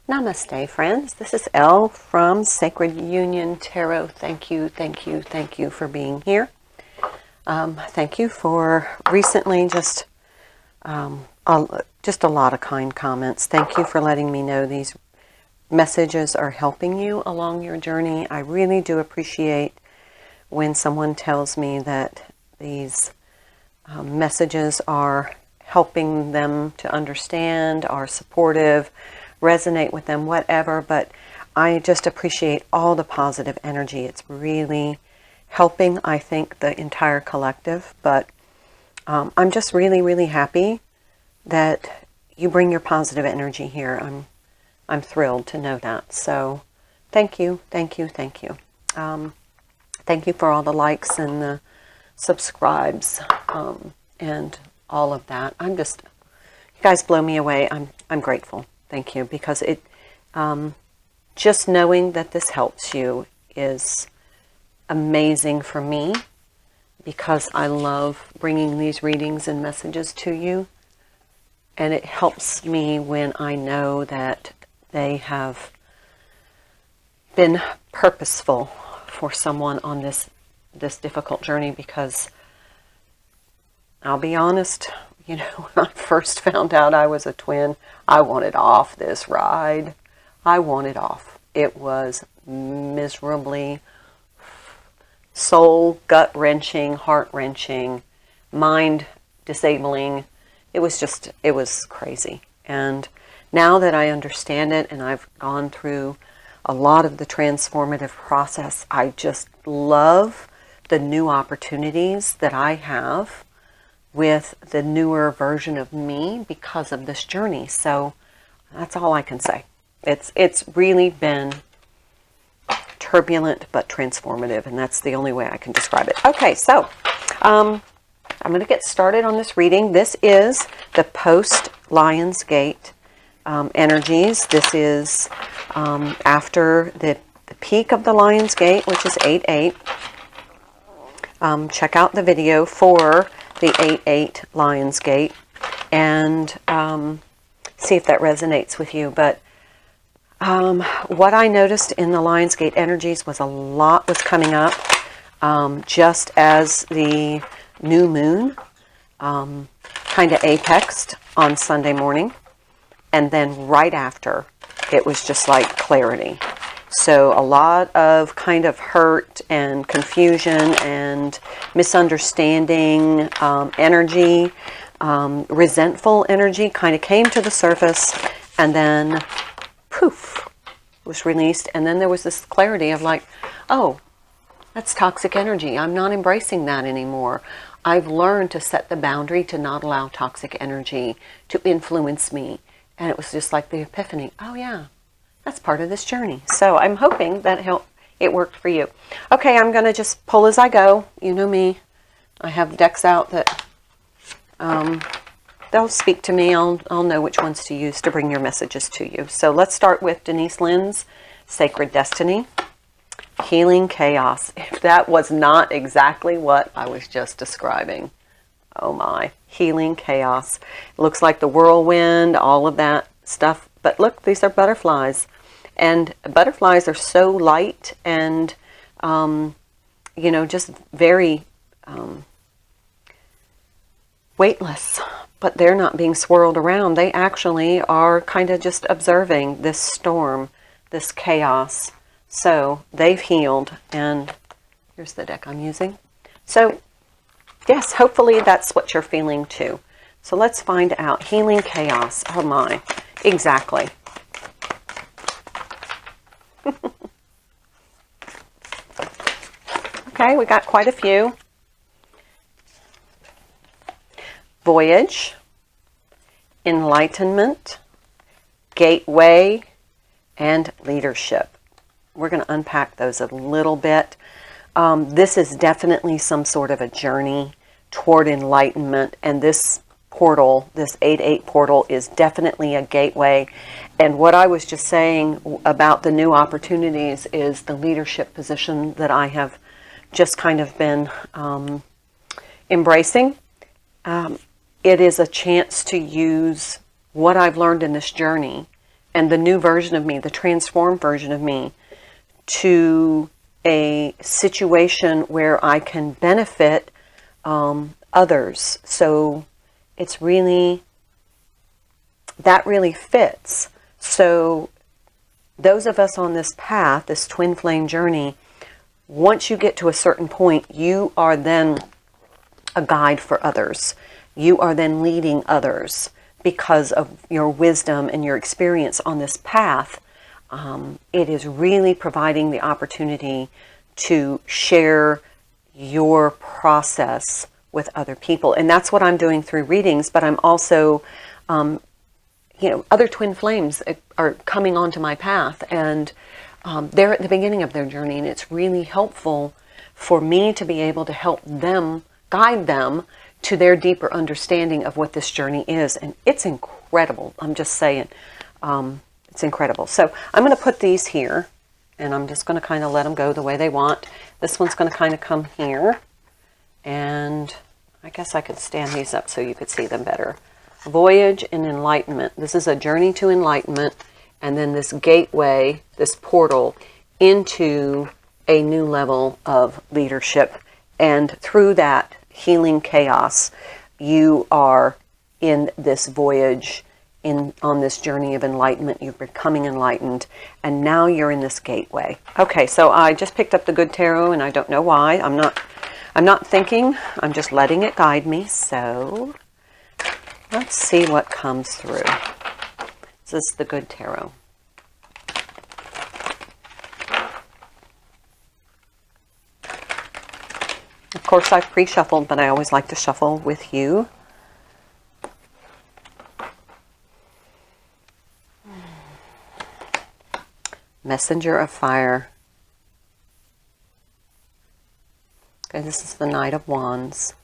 Namaste, friends. This is Elle from Sacred Union Tarot. Thank you, thank you, thank you for being here. Thank you for recently just a lot of kind comments. Thank you for letting me know these messages are helping you along your journey. I really do appreciate when someone tells me that these messages are helping them to understand, are supportive, resonate with them, whatever, but I just appreciate all the positive energy. It's really helping, I think, the entire collective, but I'm just really, really happy that you bring your positive energy here. I'm thrilled to know that. So thank you, thank you, thank you. Thank you for all the likes and the subscribes and all of that. You guys blow me away. I'm grateful. Thank you, because it just knowing that this helps you is amazing for me, because I love bringing these readings and messages to you, and it helps me when I know that they have been purposeful for someone on this difficult journey. Because I'll be honest, you know, when I first found out I was a twin, I wanted off this ride. I wanted off. It was miserably soul gut-wrenching, heart-wrenching, mind-disabling. It was crazy. And now that I understand it and I've gone through a lot of the transformative process, I just love the new opportunities that I have with the newer version of me because of this journey. So that's all I can say. It's really been turbulent but transformative, and that's the only way I can describe it. Okay, so I'm going to get started on this reading. This is the post-Lionsgate energies. This is after the peak of the Lionsgate, which is 8-8. Check out the video for the 8-8 Lionsgate and see if that resonates with you. But what I noticed in the Lionsgate energies was a lot was coming up just as the new moon kind of apexed on Sunday morning, and then right after it was just like clarity. So a lot of kind of hurt and confusion and misunderstanding energy, resentful energy kind of came to the surface, and then poof, was released. And then there was this clarity of like, oh, that's toxic energy. I'm not embracing that anymore. I've learned to set the boundary to not allow toxic energy to influence me. And it was just like the epiphany. Oh yeah, that's part of this journey. So I'm hoping that it worked for you. Okay, I'm going to just pull as I go. You know me. I have decks out that they'll speak to me. I'll know which ones to use to bring your messages to you. So let's start with Denise Lynn's Sacred Destiny, Healing Chaos. If that was not exactly what I was just describing. Oh my. Healing Chaos. It looks like the whirlwind, all of that stuff. But look, these are butterflies. And butterflies are so light and, you know, just very weightless. But they're not being swirled around. They actually are kind of just observing this storm, this chaos. So they've healed. And here's the deck I'm using. So yes, hopefully that's what you're feeling too. So let's find out. Healing Chaos. Oh my. Exactly. Okay, we got quite a few. Voyage, Enlightenment, Gateway, and Leadership. We're going to unpack those a little bit. This is definitely some sort of a journey toward enlightenment, and this portal, this 8-8 portal, is definitely a gateway. And what I was just saying about the new opportunities is the leadership position that I have just kind of been embracing. It is a chance to use what I've learned in this journey and the new version of me, the transformed version of me, to a situation where I can benefit others. So it's really, that really fits. So those of us on this path, this twin flame journey, once you get to a certain point, you are then a guide for others. You are then leading others because of your wisdom and your experience on this path. It is really providing the opportunity to share your process with other people. And that's what I'm doing through readings, but I'm also, other twin flames are coming onto my path, and they're at the beginning of their journey, and it's really helpful for me to be able to help them, guide them to their deeper understanding of what this journey is. And it's incredible. I'm just saying, it's incredible. So I'm going to put these here, and I'm just going to kind of let them go the way they want. This one's going to kind of come here, and I guess I could stand these up so you could see them better. Voyage and enlightenment. This is a journey to enlightenment, and then this gateway, this portal into a new level of leadership. And through that healing chaos, you are in this voyage, on this journey of enlightenment. You're becoming enlightened, and now you're in this gateway. Okay, so I just picked up the Good Tarot, and I don't know why. I'm not thinking. I'm just letting it guide me. So let's see what comes through. This is the Good Tarot. Of course, I've pre-shuffled, but I always like to shuffle with you. Messenger of Fire. Okay, this is the Knight of Wands.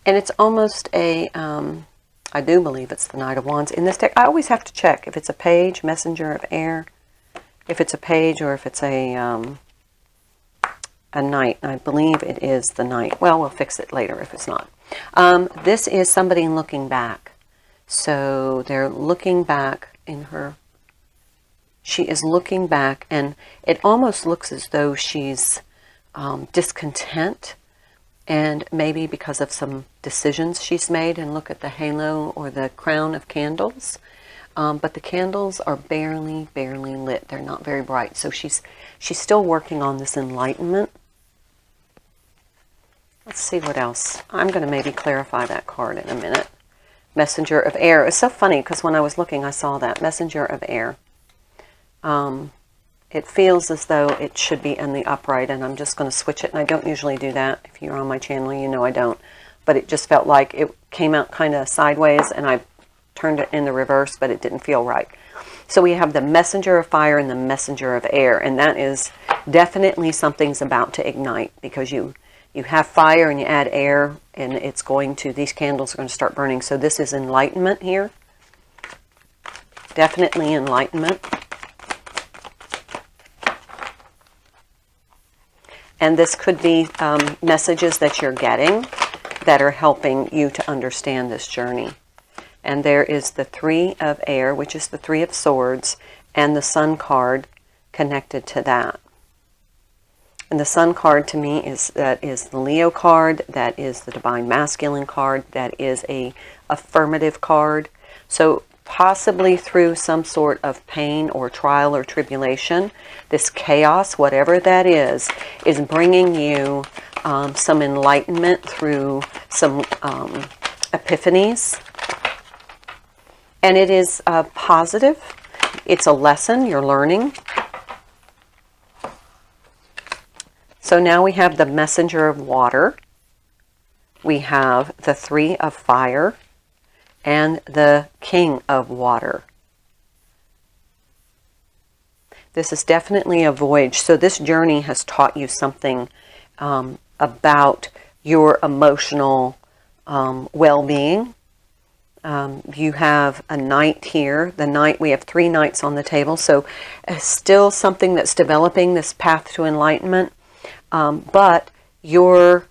And it's almost a, I do believe it's the Knight of Wands. In this deck, I always have to check if it's a page, Messenger of Air, if it's a page, or if it's a Knight. I believe it is the Knight. Well, we'll fix it later if it's not. This is somebody looking back. So they're looking back in her. She is looking back, and it almost looks as though she's discontent, and maybe because of some decisions she's made. And look at the halo or the crown of candles. But the candles are barely lit. They're not very bright. So she's still working on this enlightenment. Let's see what else. I'm going to maybe clarify that card in a minute. Messenger of Air. It's so funny because when I was looking, I saw that. Messenger of Air. It feels as though it should be in the upright, and I'm just going to switch it. And I don't usually do that. If you're on my channel, you know I don't. But it just felt like it came out kind of sideways, and I turned it in the reverse, but it didn't feel right. So we have the Messenger of Fire and the Messenger of Air, and that is definitely something's about to ignite, because you have fire and you add air, and it's going to, these candles are going to start burning. So this is enlightenment here. Definitely enlightenment. And this could be messages that you're getting that are helping you to understand this journey. And there is the Three of Air, which is the Three of Swords, and the Sun card connected to that. And the Sun card to me is the Leo card, that is the Divine Masculine card, that is a affirmative card. So possibly through some sort of pain or trial or tribulation, this chaos, whatever that is bringing you some enlightenment through some epiphanies. And it is positive. It's a lesson you're learning. So now we have the Messenger of Water. We have the Three of Fire and the King of Water. This is definitely a voyage. So this journey has taught you something about your emotional well-being. You have a Knight here. The Knight, we have 3 Knights on the table. So still something that's developing, this path to enlightenment. But you're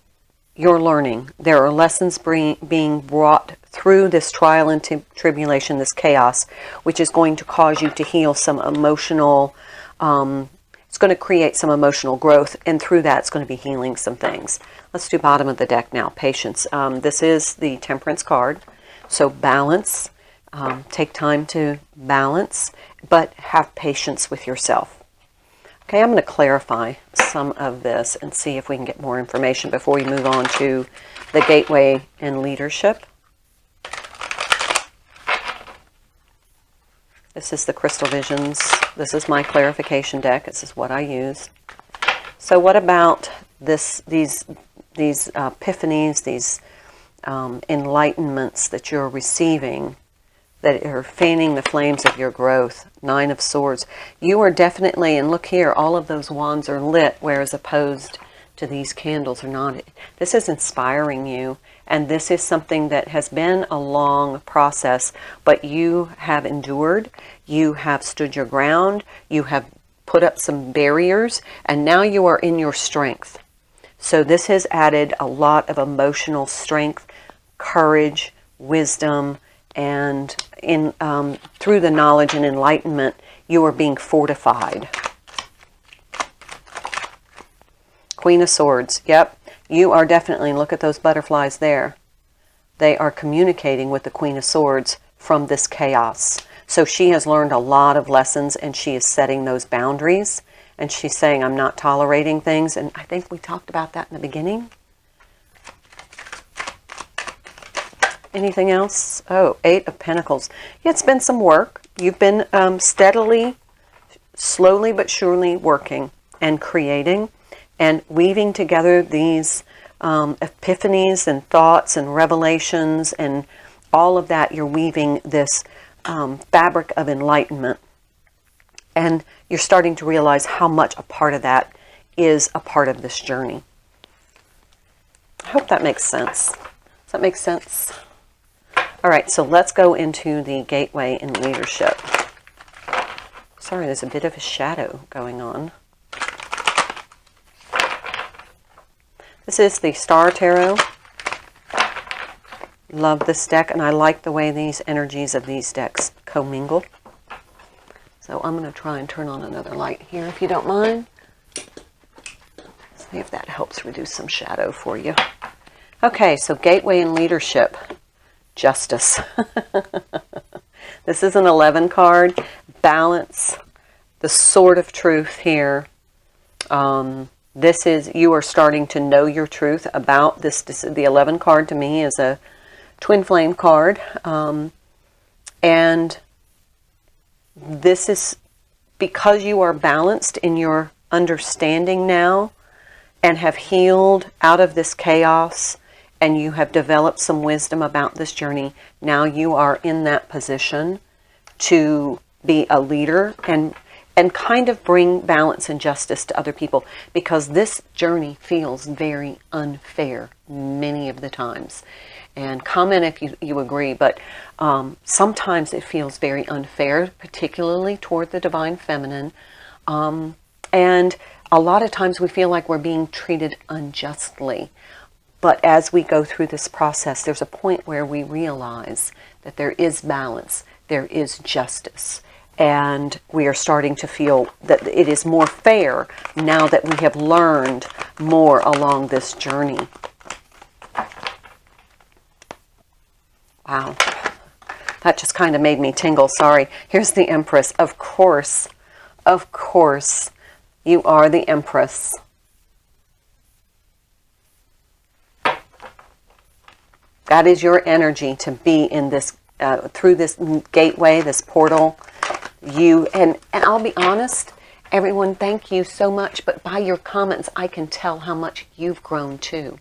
learning. There are lessons being brought through through this trial and tribulation, this chaos, which is going to cause you to heal some emotional, it's going to create some emotional growth, and through that it's going to be healing some things. Let's do bottom of the deck now, patience. This is the Temperance card, so balance. Take time to balance, but have patience with yourself. Okay, I'm going to clarify some of this and see if we can get more information before we move on to the gateway and leadership. This is the Crystal Visions. This is my clarification deck. This is what I use. So what about these epiphanies, these enlightenments that you're receiving, that are fanning the flames of your growth? Nine of Swords. You are definitely, and look here, all of those wands are lit, whereas opposed to these candles are not. This is inspiring you, and this is something that has been a long process, but you have endured, you have stood your ground, you have put up some barriers, and now you are in your strength. So this has added a lot of emotional strength, courage, wisdom, and through the knowledge and enlightenment, you are being fortified. Queen of Swords. Yep, you are definitely, look at those butterflies there. They are communicating with the Queen of Swords from this chaos. So she has learned a lot of lessons, and she is setting those boundaries. And she's saying, I'm not tolerating things. And I think we talked about that in the beginning. Anything else? Oh, Eight of Pentacles. Yeah, it's been some work. You've been steadily, slowly but surely working and creating and weaving together these epiphanies and thoughts and revelations and all of that. You're weaving this fabric of enlightenment. And you're starting to realize how much a part of that is a part of this journey. I hope that makes sense. Does that make sense? All right, so let's go into the gateway and leadership. Sorry, there's a bit of a shadow going on. This is the Star Tarot. Love this deck, and I like the way these energies of these decks commingle. So I'm going to try and turn on another light here, if you don't mind. See if that helps reduce some shadow for you. Okay, so gateway and leadership. Justice. This is an 11 card. Balance. The Sword of Truth here. This is, you are starting to know your truth about this. The 11 card to me is a twin flame card. And this is because you are balanced in your understanding now and have healed out of this chaos, and you have developed some wisdom about this journey. Now you are in that position to be a leader and kind of bring balance and justice to other people, because this journey feels very unfair many of the times. And comment if you agree, but sometimes it feels very unfair, particularly toward the Divine Feminine. And a lot of times we feel like we're being treated unjustly. But as we go through this process, there's a point where we realize that there is balance, there is justice, and we are starting to feel that it is more fair now that we have learned more along this journey. Wow, that just kind of made me tingle, sorry. Here's the Empress. Of course, you are the Empress. That is your energy to be in this, through this gateway, this portal. And I'll be honest, everyone, thank you so much. But by your comments, I can tell how much you've grown too.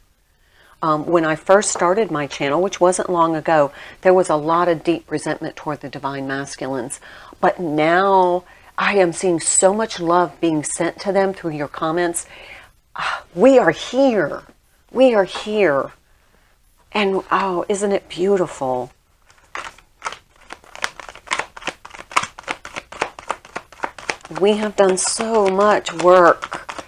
When I first started my channel, which wasn't long ago, there was a lot of deep resentment toward the Divine Masculines. But now I am seeing so much love being sent to them through your comments. We are here. We are here. And oh, isn't it beautiful? We have done so much work,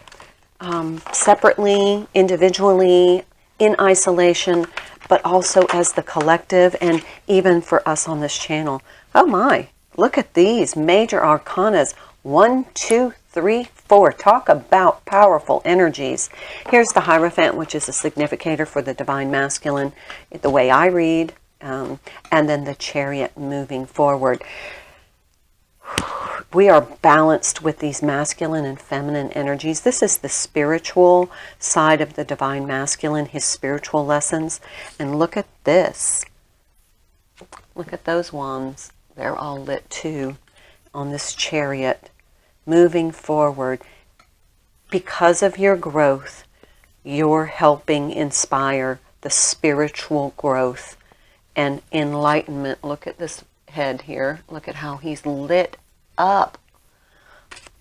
separately, individually, in isolation, but also as the collective, and even for us on this channel. Oh my, look at these major arcanas. 1, 2, 3, 4. Talk about powerful energies. Here's the Hierophant, which is a significator for the Divine Masculine, the way I read, and then the Chariot moving forward. We are balanced with these masculine and feminine energies. This is the spiritual side of the Divine Masculine, his spiritual lessons. And look at this. Look at those wands. They're all lit too on this Chariot moving forward. Because of your growth, you're helping inspire the spiritual growth and enlightenment. Look at this head here. Look at how he's lit up.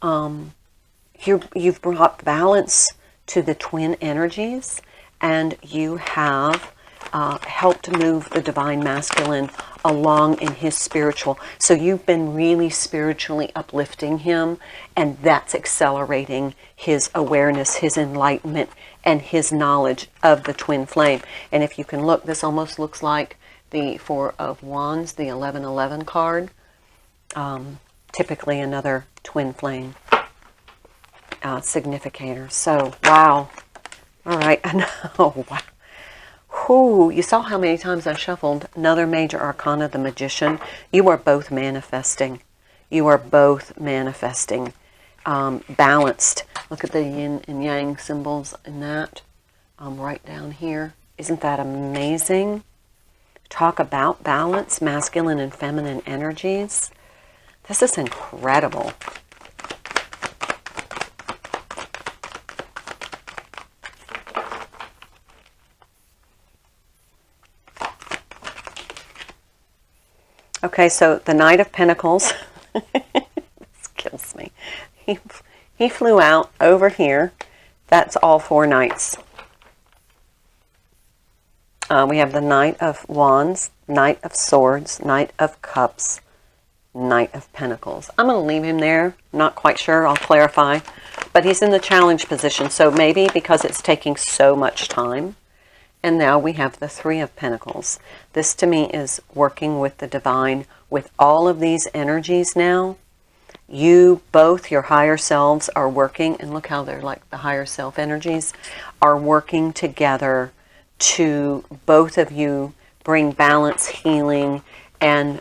You've brought balance to the twin energies, and you have helped move the Divine Masculine along in his spiritual. So you've been really spiritually uplifting him, and that's accelerating his awareness, his enlightenment, and his knowledge of the twin flame. And if you can look, this almost looks like the Four of Wands, the 1111 card. Typically another twin flame significator. So, wow. All right, I know. Wow. Whew, you saw how many times I shuffled. Another major arcana, the Magician. You are both manifesting. You are both manifesting. Balanced. Look at the yin and yang symbols in that. Right down here. Isn't that amazing? Talk about balance, masculine and feminine energies. This is incredible. Okay, so the Knight of Pentacles, this kills me. He flew out over here. That's all 4 knights. We have the Knight of Wands, Knight of Swords, Knight of Cups, Knight of Pentacles. I'm going to leave him there. Not quite sure. I'll clarify. But he's in the challenge position. So maybe because it's taking so much time. And now we have the Three of Pentacles. This to me is working with the divine. With all of these energies now, you both, your higher selves, are working. And look how they're like the higher self energies are working together to both of you bring balance, healing, and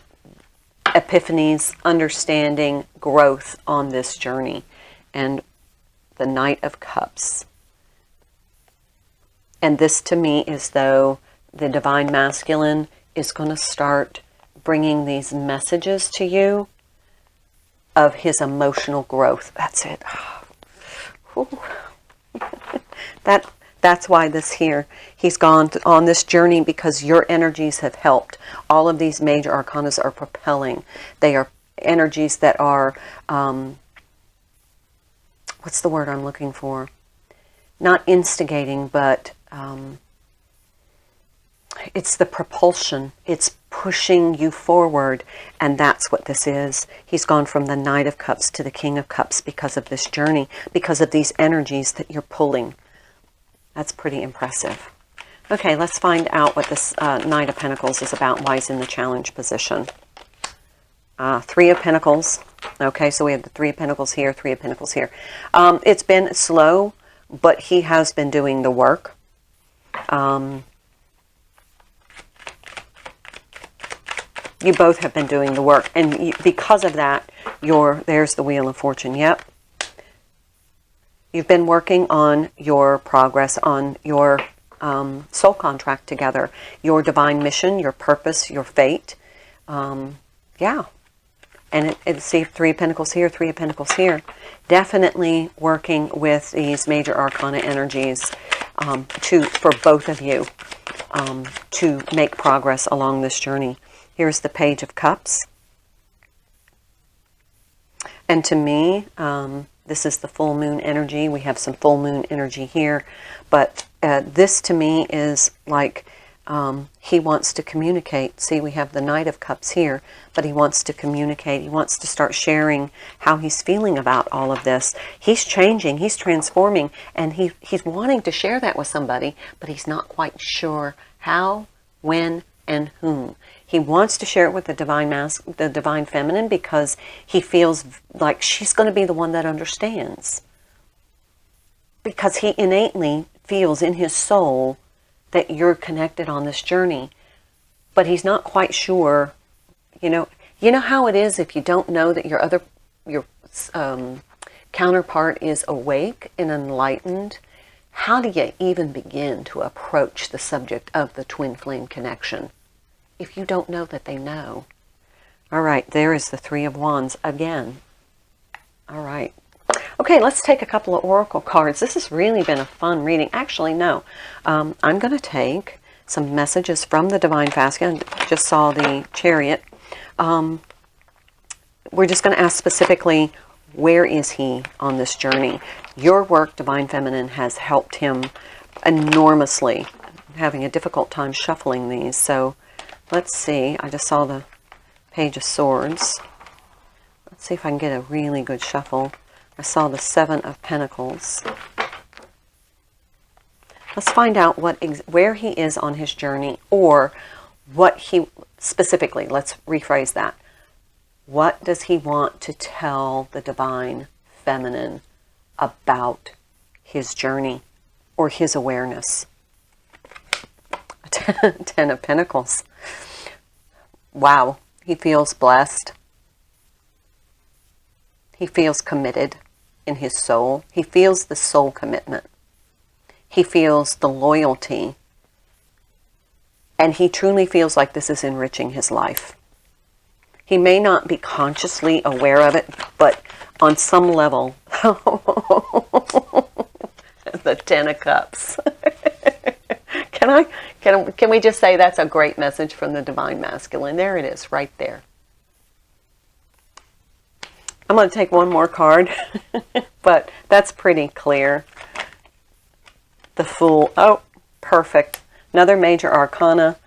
epiphanies, understanding, growth on this journey. And the Knight of Cups. And this to me is though the Divine Masculine is going to start bringing these messages to you of his emotional growth. That's it. That's why this here. He's gone on this journey because your energies have helped. All of these major arcanas are propelling. They are energies that are, what's the word I'm looking for? Not instigating, but it's the propulsion. It's pushing you forward, and that's what this is. He's gone from the Knight of Cups to the King of Cups because of this journey, because of these energies that you're pulling. That's pretty impressive. Okay, let's find out what this Knight of Pentacles is about, why he's in the challenge position. Three of Pentacles. Okay, so we have the Three of Pentacles here, Three of Pentacles here. It's been slow, but he has been doing the work. You both have been doing the work, and because of that, there's the Wheel of Fortune. Yep. You've been working on your progress, on your soul contract together, your divine mission, your purpose, your fate. Yeah. And see, Three of Pentacles here, Three of Pentacles here. Definitely working with these major arcana energies for both of you to make progress along this journey. Here's the Page of Cups. And to me, this is the full moon energy. We have some full moon energy here. But this to me is like he wants to communicate. See, we have the Knight of Cups here, but he wants to communicate. He wants to start sharing how he's feeling about all of this. He's changing. He's transforming. And he's wanting to share that with somebody, but he's not quite sure how, when, and whom. He wants to share it with the the Divine Feminine, because he feels like she's going to be the one that understands. Because he innately feels in his soul that you're connected on this journey. But he's not quite sure, you know how it is if you don't know that your counterpart is awake and enlightened. How do you even begin to approach the subject of the twin flame connection if you don't know that they know? All right, there is the Three of Wands again. All right. Okay, let's take a couple of oracle cards. This has really been a fun reading. Actually, no. I'm going to take some messages from the Divine Masculine. Just saw the Chariot. We're just going to ask specifically, where is he on this journey? Your work, Divine Feminine, has helped him enormously. I'm having a difficult time shuffling these. So let's see. I just saw the Page of Swords. Let's see if I can get a really good shuffle. I saw the Seven of Pentacles. Let's find out where he is on his journey, or what he specifically, let's rephrase that. What does he want to tell the Divine Feminine about his journey or his awareness? Ten of Pentacles. Wow, he feels blessed. He feels committed in his soul. He feels the soul commitment. He feels the loyalty. And he truly feels like this is enriching his life. He may not be consciously aware of it, but on some level, the Ten of Cups. Can we just say that's a great message from the Divine Masculine? There it is, right there. I'm going to take one more card, but that's pretty clear. The Fool. Oh, perfect. Another major arcana.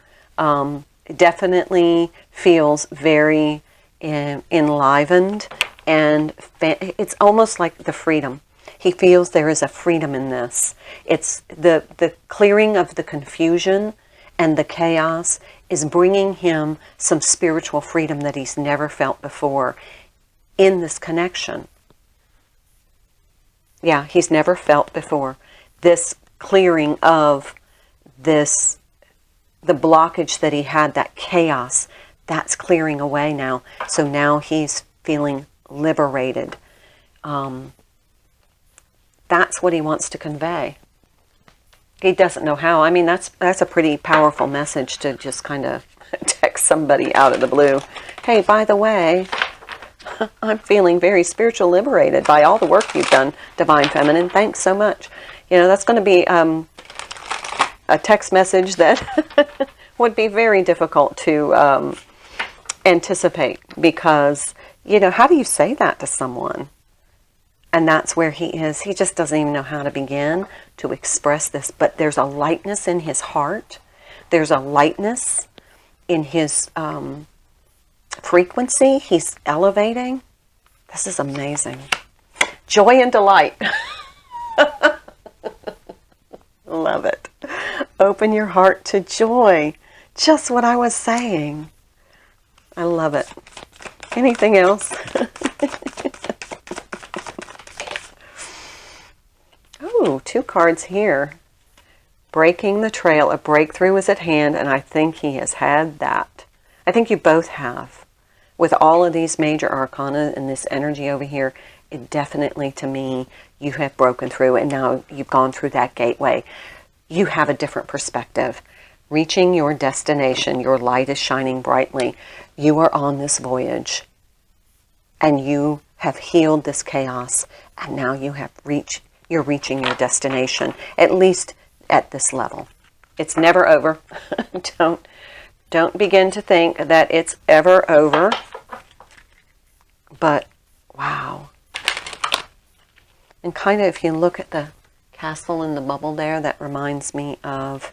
Definitely feels very enlivened, and it's almost like the freedom. He feels there is a freedom in this. It's the clearing of the confusion and the chaos is bringing him some spiritual freedom that he's never felt before in this connection. Yeah, he's never felt before. This clearing of this, the blockage that he had, that chaos, that's clearing away now. So now he's feeling liberated. That's what he wants to convey. He doesn't know how. I mean, that's a pretty powerful message to just kind of text somebody out of the blue. Hey, by the way, I'm feeling very spiritual liberated by all the work you've done, Divine Feminine. Thanks so much. You know, that's going to be a text message that would be very difficult to anticipate, because, you know, how do you say that to someone? And that's where he is. He just doesn't even know how to begin to express this. But there's a lightness in his heart. There's a lightness in his frequency. He's elevating. This is amazing. Joy and delight. Love it. Open your heart to joy. Just what I was saying. I love it. Anything else? Oh, two cards here. Breaking the trail. A breakthrough is at hand, and I think he has had that. I think you both have. With all of these major arcana and this energy over here, it definitely, to me, you have broken through, and now you've gone through that gateway. You have a different perspective. Reaching your destination, your light is shining brightly. You are on this voyage, and you have healed this chaos, and now you're reaching your destination, at least at this level. It's never over. Don't begin to think that it's ever over. But, wow. And kind of, if you look at the castle in the bubble there, that reminds me of,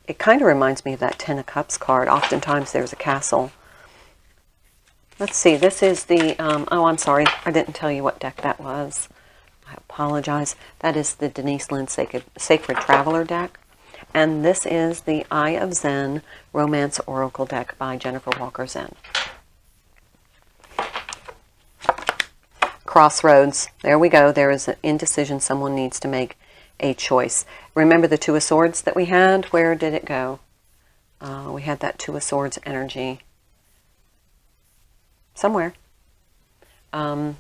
it kind of reminds me of that Ten of Cups card. Oftentimes there's a castle. Let's see, this is the, oh, I'm sorry, I didn't tell you what deck that was. I apologize. That is the Denise Lynn Sacred Traveler deck. And this is the Eye of Zen Romance Oracle deck by Jennifer Walker Zen. Crossroads. There we go. There is an indecision. Someone needs to make a choice. Remember the Two of Swords that we had? Where did it go? We had that Two of Swords energy somewhere.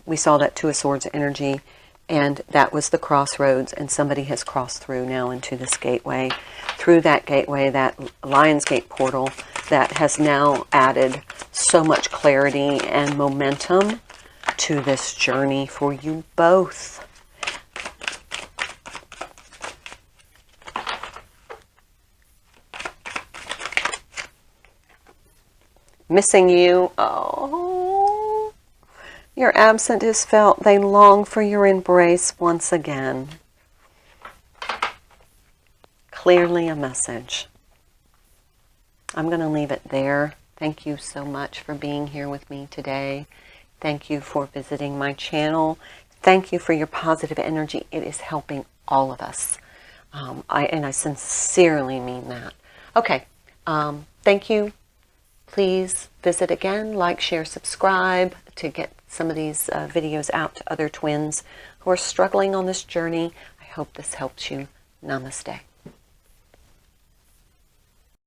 We saw that Two of Swords energy, and that was the crossroads, and somebody has crossed through now into this gateway. Through that gateway, that Lionsgate portal, that has now added so much clarity and momentum to this journey for you both. Missing you. Oh, your absence is felt. They long for your embrace once again. Clearly a message. I'm going to leave it there. Thank you so much for being here with me today. Thank you for visiting my channel. Thank you for your positive energy. It is helping all of us. I sincerely mean that. Okay. Thank you. Please visit again, like, share, subscribe to get some of these videos out to other twins who are struggling on this journey. I hope this helps you. Namaste.